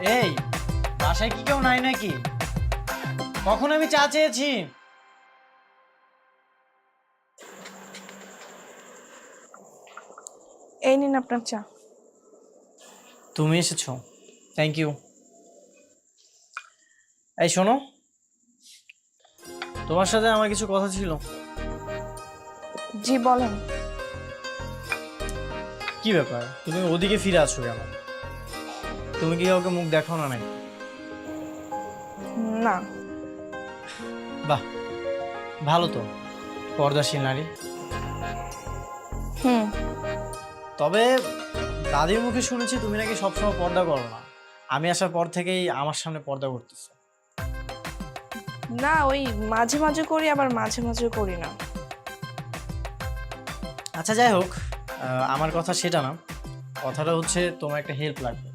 এই বাসায় কি কেউ নাই নাকি? কখন আমি চা চেয়েছি? এই নিন আপনার চা। তুমি এসেছো, থ্যাংক ইউ। এই শোনো, তোমার সাথে আমার কিছু কথা ছিল। জি বলেন। কি ব্যাপার, তুমি ওদিকে ফিরে আছো কেন? তুমি কি কাউকে মুখ দেখাও না নাকি? না। বাহ, ভালো তো, পর্দাশীল নারী। হুম। তবে দাদির মুখে শুনেছি তুমি নাকি সবসময় পর্দা করো না। আমি আসার পর থেকেই আমার সামনে পর্দা করতেছো। না, ওই মাঝে মাঝে করি, আবার মাঝে মাঝে করি না। আচ্ছা যাই হোক, আমার কথা সেটা না, কথাটা হচ্ছে তোমার একটা হেল্প লাগবে।